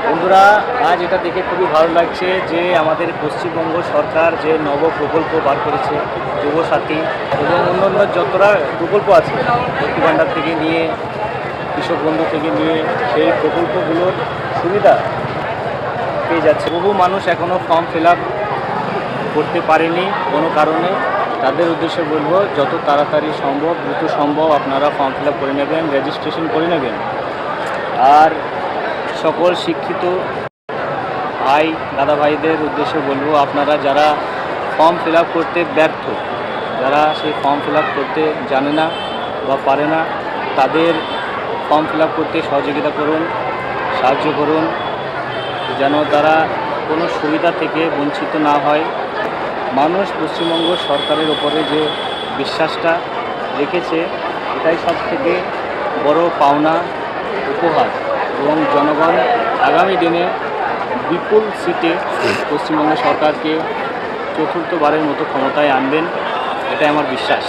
বন্ধুরা, আজ এটা দেখে খুবই ভালো লাগছে যে আমাদের পশ্চিমবঙ্গ সরকার যে নব প্রকল্প বার করেছে যুবসাথী এবং অন্যান্য যতটা প্রকল্প আছে লক্ষ্মী ভাণ্ডার থেকে নিয়ে কৃষক বন্ধু থেকে নিয়ে সেই প্রকল্পগুলোর সুবিধা পেয়ে যাচ্ছে। বহু মানুষ এখনও ফর্ম ফিল আপ করতে পারেনি কোনো কারণে। তাদের উদ্দেশ্যে বলবো, যত তাড়াতাড়ি সম্ভব দ্রুত সম্ভব আপনারা ফর্ম ফিল আপ করে নেবেন, রেজিস্ট্রেশন করে নেবেন। আর সকল শিক্ষিত ভাই দাদা ভাইদের উদ্দেশ্যে বলবো, আপনারা যারা ফর্ম ফিল আপ করতে ব্যর্থ, যারা সেই ফর্ম ফিল আপ করতে জানে না বা পারে না, তাদের ফর্ম ফিল আপ করতে সহযোগিতা করুন, সাহায্য করুন, যেন তারা কোনো সুবিধা থেকে বঞ্চিত না হয়। মানুষ পশ্চিমবঙ্গ সরকারের ওপরে যে বিশ্বাসটা রেখেছে, এটাই সবথেকে বড় পাওনা, উপহার। এবং জনগণ আগামী দিনে বিপুল সিটে পশ্চিমবঙ্গ সরকারকে চতুর্থবারের মতো ক্ষমতায় আনবেন, এটাই আমার বিশ্বাস।